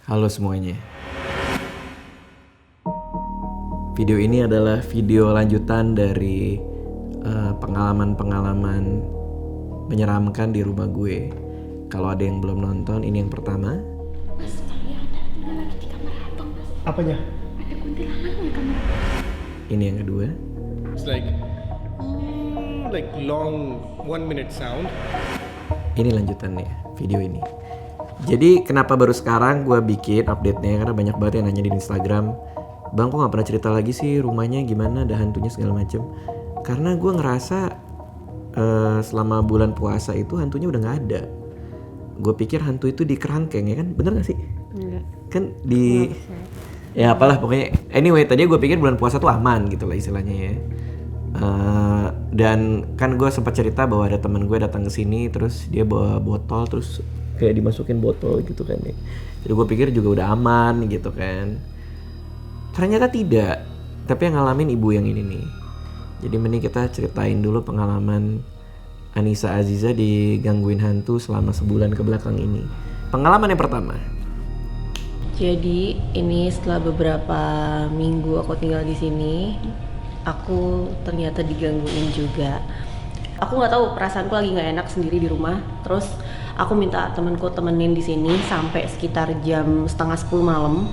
Halo semuanya. Video ini adalah video lanjutan dari pengalaman-pengalaman menyeramkan di rumah gue. Kalau ada yang belum nonton, ini yang pertama. Mas, kalian ada lagi di kamar abang, Mas. Apanya? Ada kuntilanak di kamar abang. Ini yang kedua. It's like long 1 minute sound. Ini lanjutannya, video ini. Jadi kenapa baru sekarang gue bikin update-nya, karena banyak banget yang nanya di Instagram, Bang kok gak pernah cerita lagi sih rumahnya gimana, ada hantunya segala macem. Karena gue ngerasa selama bulan puasa itu hantunya udah gak ada. Gue pikir hantu itu di kerangkeng, ya kan? Bener gak sih? Enggak. Kan di... Ya apalah pokoknya. Anyway, tadi gue pikir bulan puasa tuh aman gitu lah istilahnya ya. Dan kan gue sempat cerita bahwa ada teman gue datang ke sini, terus dia bawa botol, terus kayak dimasukin botol gitu kan ya. Jadi gue pikir juga udah aman gitu kan. Ternyata tidak. Tapi yang ngalamin ibu yang ini nih. Jadi mending kita ceritain dulu pengalaman Anissa Aziza digangguin hantu selama sebulan ke belakang ini. Pengalaman yang pertama. Jadi ini setelah beberapa minggu aku tinggal di sini, aku ternyata digangguin juga. Aku nggak tahu, perasaanku lagi nggak enak sendiri di rumah. Terus aku minta temanku temenin di sini sampai sekitar jam setengah 10 malam.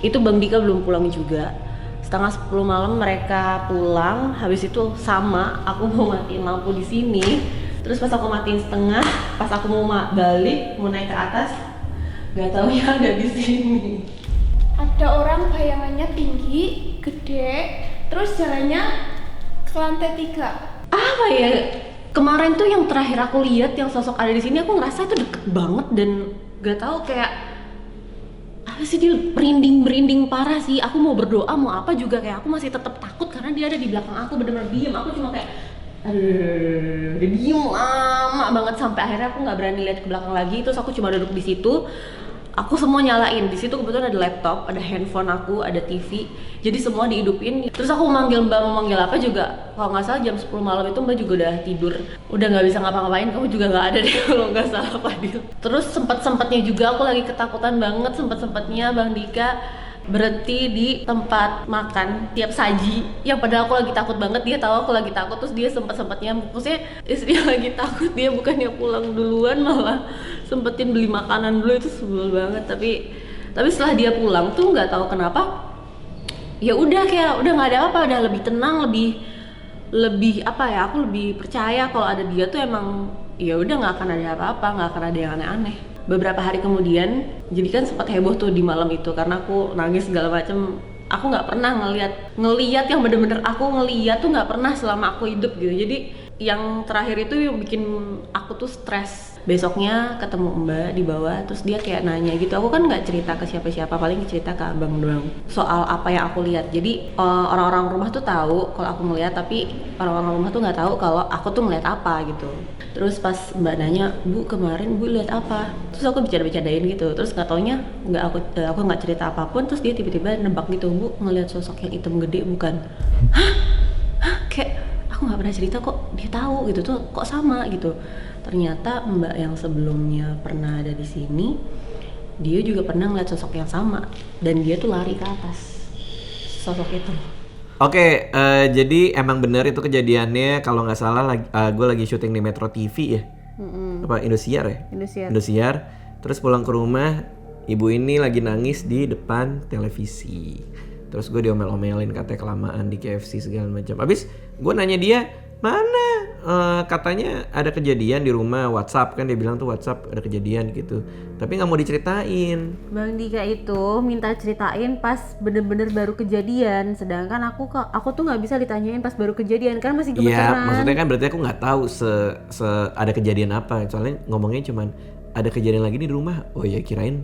Itu Bang Dika belum pulang juga. Setengah 10 malam mereka pulang. Habis itu sama, aku mau matiin lampu di sini. Terus pas aku matiin setengah, pas aku mau balik, mau naik ke atas, nggak tahu ya ada di sini. Ada orang bayangannya tinggi, gede, terus jalannya ke lantai 3. Apa ya? Kemarin tuh yang terakhir aku lihat yang sosok ada di sini, aku ngerasa itu deket banget dan nggak tahu kayak apa sih, dia merinding parah sih. Aku mau berdoa mau apa juga kayak aku masih tetap takut karena dia ada di belakang aku, bener-bener diem. Aku cuma kayak aduh, dia diem lama banget sampai akhirnya aku nggak berani lihat ke belakang lagi. Terus aku cuma duduk di situ. Aku semua nyalain. Di situ kebetulan ada laptop, ada handphone aku, ada TV. Jadi semua dihidupin. Terus aku manggil Mbak, mau manggil apa juga. Kalau nggak salah jam 10 malam itu Mbak juga udah tidur. Udah nggak bisa ngapa-ngapain. Kamu juga nggak ada deh kalau nggak salah Fadil. Terus sempet-sempetnya juga aku lagi ketakutan banget. Sempet-sempetnya Bang Dika berhenti di tempat makan tiap saji, yang padahal aku lagi takut banget. Dia tahu aku lagi takut, terus dia sempet-sempetnya, maksudnya istri lagi takut, dia bukannya pulang duluan malah sempetin beli makanan dulu. Itu sebel banget. Tapi setelah dia pulang tuh nggak tahu kenapa ya udah kayak udah nggak ada apa, udah lebih tenang, lebih apa ya, aku lebih percaya kalau ada dia tuh emang ya udah nggak akan ada apa-apa, nggak akan ada yang aneh-aneh. Beberapa hari kemudian, jadi kan sempat heboh tuh di malam itu karena aku nangis segala macem. Aku nggak pernah ngeliat yang bener-bener aku ngeliat tuh nggak pernah selama aku hidup gitu. Jadi yang terakhir itu yang bikin aku tuh stres. Besoknya ketemu Mbak di bawah, terus dia kayak nanya gitu. Aku kan nggak cerita ke siapa-siapa, paling cerita ke abang doang soal apa yang aku lihat. Jadi orang-orang rumah tuh tahu kalau aku ngeliat, tapi orang-orang rumah tuh nggak tahu kalau aku tuh ngeliat apa gitu. Terus pas Mbak nanya, Bu kemarin Bu lihat apa? Terus aku bercanda-bercandain gitu. Terus nggak taunya aku nggak cerita apapun. Terus dia tiba-tiba nebak gitu, Bu ngeliat sosok yang hitam gede bukan? Hah? Kayak aku nggak pernah cerita kok dia tahu gitu tuh, kok sama gitu. Ternyata Mbak yang sebelumnya pernah ada di sini, dia juga pernah ngeliat sosok yang sama dan dia tuh lari ke atas sosok itu. Oke, jadi emang bener itu kejadiannya. Kalau nggak salah, gue lagi syuting di Metro TV ya, apa Indosiar ya? Indosiar. Terus pulang ke rumah, ibu ini lagi nangis di depan televisi. Terus gue diomel-omelin katanya kelamaan di KFC segala macam. Abis gue nanya dia, mana? Katanya ada kejadian di rumah, WhatsApp kan, dia bilang tuh WhatsApp ada kejadian gitu. Tapi nggak mau diceritain. Bang Dika itu minta ceritain pas bener-bener baru kejadian, sedangkan aku tuh nggak bisa ditanyain pas baru kejadian kan masih gemeteran. Iya, maksudnya kan berarti aku nggak tahu ada kejadian apa. Soalnya ngomongnya cuman ada kejadian lagi di rumah. Oh ya kirain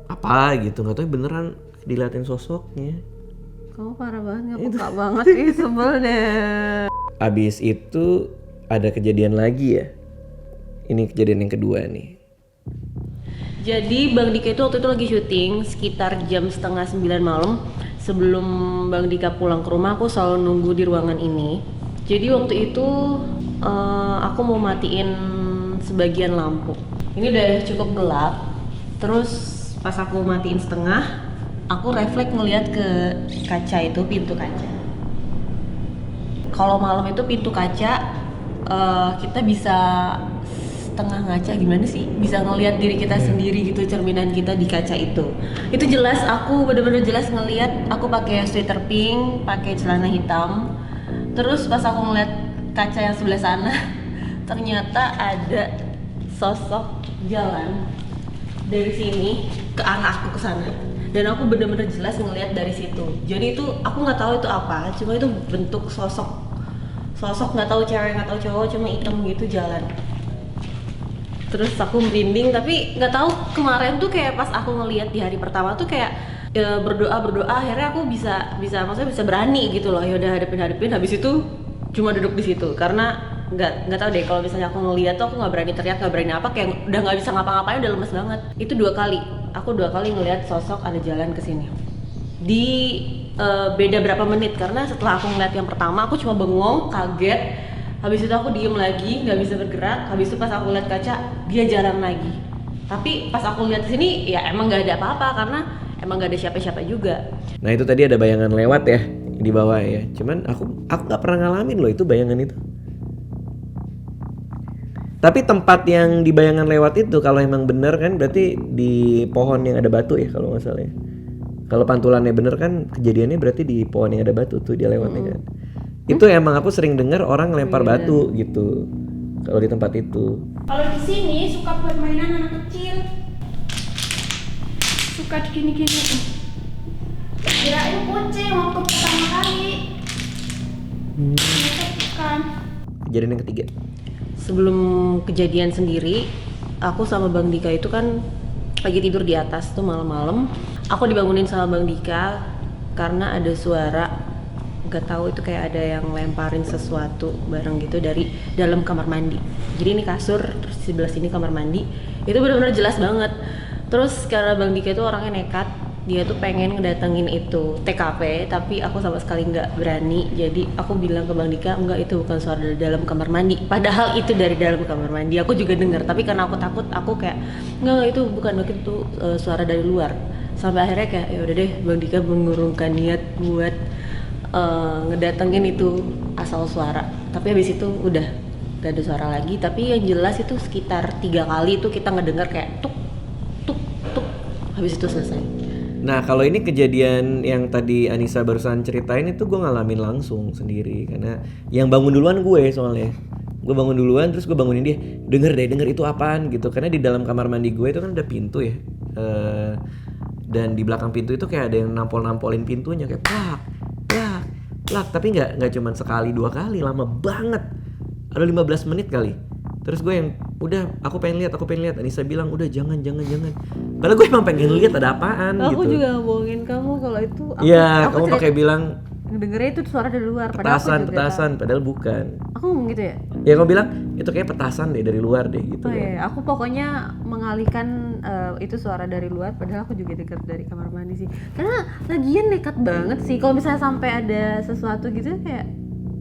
apa gitu, nggak tahu beneran diliatin sosoknya. Kamu parah banget, nggak peka banget, ih sebel deh. Abis itu ada kejadian lagi ya. Ini kejadian yang kedua nih. Jadi Bang Dika itu waktu itu lagi syuting sekitar jam setengah 9 malam. Sebelum Bang Dika pulang ke rumah, aku selalu nunggu di ruangan ini. Jadi waktu itu aku mau matiin sebagian lampu. Ini udah cukup gelap. Terus pas aku matiin setengah, aku refleks ngeliat ke kaca itu, pintu kaca. Kalau malam itu pintu kaca kita bisa setengah ngaca, gimana sih, bisa ngelihat diri kita sendiri gitu, cerminan kita di kaca itu jelas. Aku bener-bener jelas ngelihat aku pakai sweater pink, pakai celana hitam. Terus pas aku ngeliat kaca yang sebelah sana ternyata ada sosok jalan dari sini ke arah aku ke sana, dan aku bener-bener jelas ngelihat dari situ. Jadi itu aku nggak tahu itu apa, cuma itu bentuk sosok nggak tahu cewek nggak tahu cowok, cuma hitam gitu jalan. Terus aku merinding, tapi nggak tahu kemarin tuh kayak pas aku ngelihat di hari pertama tuh kayak berdoa akhirnya aku bisa maksudnya bisa berani gitu loh. Ya udah hadapin, habis itu cuma duduk di situ karena nggak tahu deh, kalau misalnya aku ngelihat tuh aku nggak berani teriak, nggak berani apa, kayak udah nggak bisa ngapa-ngapain, udah lemes banget. Itu aku dua kali ngelihat sosok ada jalan ke sini di beda berapa menit, karena setelah aku ngeliat yang pertama aku cuma bengong, kaget, habis itu aku diem lagi, nggak bisa bergerak, habis itu pas aku lihat kaca dia jalan lagi. Tapi pas aku lihat sini ya emang nggak ada apa-apa karena emang nggak ada siapa-siapa juga. Nah itu tadi ada bayangan lewat ya di bawah ya, cuman aku nggak pernah ngalamin loh itu bayangan itu. Tapi tempat yang di bayangan lewat itu kalau emang bener kan berarti di pohon yang ada batu ya kalau nggak salah ya. Kalau pantulannya bener kan kejadiannya berarti di pohon yang ada batu tuh dia lewatnya kan. Itu emang aku sering dengar orang lempar batu gitu kalau di tempat itu. Kalau di sini suka buat mainan anak kecil, suka gini-gini. Kirain kucing waktu pertama kali. Ternyata bukan. Kejadian yang ketiga. Sebelum kejadian sendiri, aku sama Bang Dika itu kan lagi tidur di atas tuh malam-malam. Aku dibangunin sama Bang Dika karena ada suara, nggak tahu itu kayak ada yang lemparin sesuatu bareng gitu dari dalam kamar mandi. Jadi ini kasur, terus di sebelah sini kamar mandi. Itu benar-benar jelas banget. Terus karena Bang Dika itu orangnya nekat, dia tuh pengen ngedatengin itu TKP, tapi aku sama sekali nggak berani. Jadi aku bilang ke Bang Dika, enggak, itu bukan suara dari dalam kamar mandi. Padahal itu dari dalam kamar mandi. Aku juga dengar, tapi karena aku takut, aku kayak enggak itu bukan, mungkin itu suara dari luar. Sampai akhirnya kayak ya udah deh, Bang Dika mengurungkan niat buat ngedatengin itu asal suara. Tapi habis itu udah gak ada suara lagi. Tapi yang jelas itu sekitar 3 kali itu kita ngedengar kayak tuk tuk tuk. Habis itu selesai. Nah kalau ini kejadian yang tadi Anissa barusan ceritain itu gue ngalamin langsung sendiri. Karena yang bangun duluan gue soalnya. Gue bangun duluan terus gue bangunin dia, denger itu apaan gitu. Karena di dalam kamar mandi gue itu kan ada pintu ya, dan di belakang pintu itu kayak ada yang nampol-nampolin pintunya kayak plak. Tapi nggak cuma sekali 2 kali, lama banget. Ada 15 menit kali. Terus gue yang udah aku pengen lihat. Anissa bilang udah jangan. Padahal gue emang pengen lihat ada apaan gitu. Aku juga ngomongin kamu kalau itu. Iya, kamu pakai bilang dengernya itu suara dari luar. petasan, padahal bukan. Aku ngomong gitu ya? Ya kamu bilang itu kayak petasan deh dari luar deh gitu. Oh iya, aku pokoknya mengalihkan itu suara dari luar, padahal aku juga dekat dari kamar mandi sih. Karena lagian nekat banget sih. Kalau misalnya sampai ada sesuatu gitu kayak,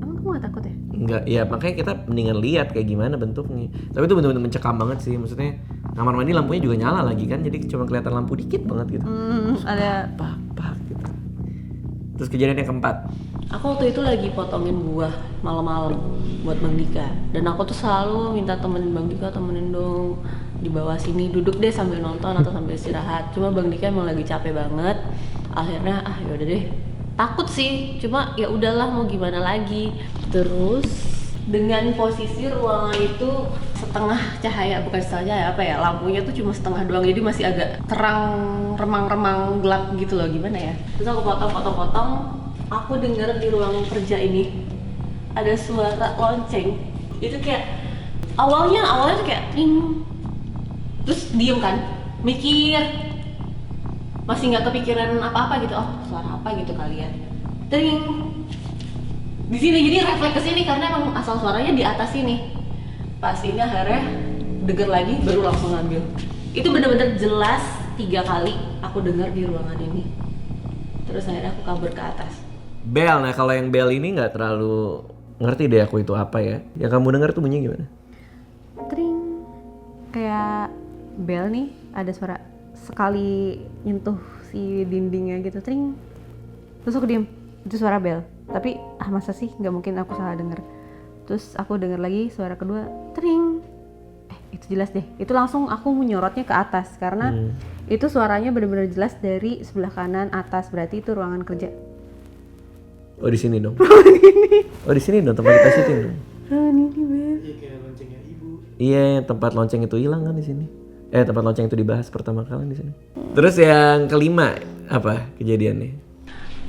emang kamu gak takut ya? Enggak, ya makanya kita mendingan lihat kayak gimana bentuknya. Tapi itu benar-benar mencekam banget sih. Maksudnya kamar mandi lampunya juga nyala lagi kan, jadi cuma kelihatan lampu dikit banget gitu. Ada Pak gitu. Terus kejadian yang keempat. Aku waktu itu lagi potongin buah malam-malam buat Bang Dika, dan aku tuh selalu minta temenin Bang Dika, temenin dong di bawah sini, duduk deh sambil nonton atau sambil istirahat. Cuma Bang Dika emang lagi capek banget. Akhirnya yaudah deh, takut sih, cuma ya udahlah mau gimana lagi. Terus dengan posisi ruangan itu setengah cahaya, bukan setengah cahaya apa ya, lampunya tuh cuma setengah doang, jadi masih agak terang, remang-remang gelap gitu loh, gimana ya. Terus aku potong, aku dengar di ruang kerja ini ada suara lonceng. Itu kayak awalnya tuh kayak ting, terus diem kan, mikir, masih nggak kepikiran apa-apa gitu. Oh suara apa gitu kali ya, ting di sini. Jadi refleks ke sini karena emang asal suaranya di atas sini. Pas ini akhirnya denger lagi, baru langsung ngambil. Itu bener-bener jelas 3 kali aku dengar di ruangan ini. Terus akhirnya aku kabur ke atas. Bel, nah kalau yang bel ini nggak terlalu ngerti deh aku itu apa ya. Yang kamu dengar tuh bunyinya gimana? tring, kayak bel nih, ada suara sekali nyentuh si dindingnya gitu, tring. Terus aku diem, itu suara bel. Tapi masa sih, nggak mungkin aku salah denger. Terus aku denger lagi suara kedua, tring. Itu jelas deh. Itu langsung aku menyorotnya ke atas karena itu suaranya benar-benar jelas dari sebelah kanan atas, berarti itu ruangan kerja. Oh di sini dong. Oh di sini dong tempat kita syuting dong. Iya, tempat lonceng itu hilang kan di sini. Tempat lonceng itu dibahas pertama kali di sini. Terus yang kelima apa kejadiannya?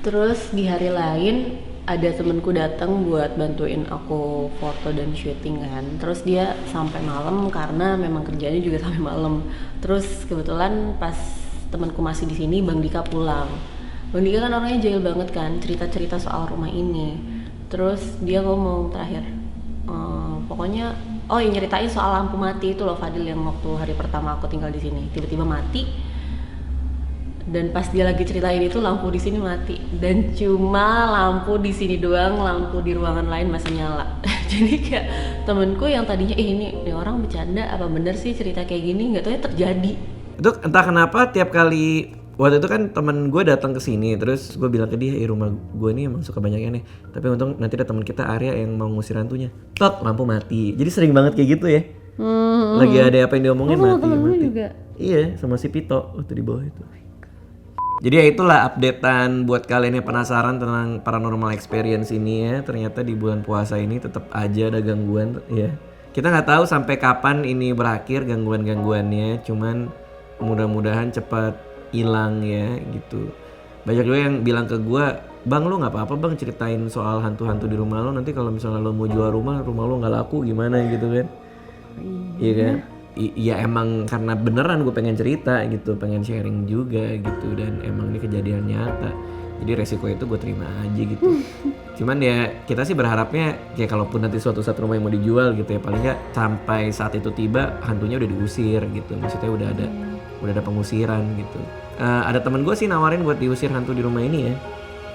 Terus di hari lain ada temenku datang buat bantuin aku foto dan syuting kan. Terus dia sampai malam karena memang kerjanya juga sampai malam. Terus kebetulan pas temanku masih di sini, Bang Dika pulang. Bang Dika kan orangnya jahil banget kan, cerita-cerita soal rumah ini. Terus dia ngomong terakhir, pokoknya nyeritain soal lampu mati itu loh Fadil, yang waktu hari pertama aku tinggal di sini tiba-tiba mati. Dan pas dia lagi ceritain itu lampu di sini mati dan cuma lampu di sini doang, lampu di ruangan lain masih nyala. Jadi kayak temenku yang tadinya ini orang bercanda apa bener sih cerita kayak gini, nggak tahu ya terjadi. Itu entah kenapa tiap kali waktu itu kan teman gue datang ke sini, terus gue bilang ke dia, rumah gue ini emang suka banyak aneh. Tapi untung nanti ada teman kita Arya yang mau ngusir hantunya. Tot, lampu mati. Jadi sering banget kayak gitu ya. Lagi ada apa yang diomongin mati. Juga. Iya, sama si Pito waktu di bawah itu. Jadi ya itulah updatean buat kalian yang penasaran tentang paranormal experience ini ya. Ternyata di bulan puasa ini tetap aja ada gangguan ya. Kita nggak tahu sampai kapan ini berakhir gangguan-gangguannya. Cuman mudah-mudahan cepat hilang ya gitu. Banyak juga yang bilang ke gue, Bang lu nggak apa-apa bang ceritain soal hantu-hantu di rumah lo, nanti kalau misalnya lo mau jual rumah lo nggak laku gimana gitu kan. Iya kan. Iya emang karena beneran gue pengen cerita gitu, pengen sharing juga gitu, dan emang ini kejadian nyata. Jadi resiko itu gue terima aja gitu. Cuman ya kita sih berharapnya ya kalaupun nanti suatu saat rumah yang mau dijual gitu ya, paling nggak sampai saat itu tiba hantunya udah diusir gitu. Maksudnya udah ada pengusiran gitu. Ada teman gue sih nawarin buat diusir hantu di rumah ini ya.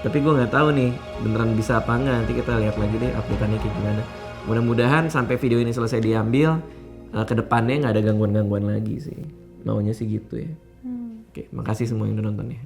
Tapi gue nggak tahu nih beneran bisa apa nggak. Nanti kita lihat lagi deh update-annya kayak gimana. Mudah-mudahan sampai video ini selesai diambil, kedepannya nggak ada gangguan-gangguan lagi sih. Maunya sih gitu ya. Oke, makasih semua yang udah nonton ya.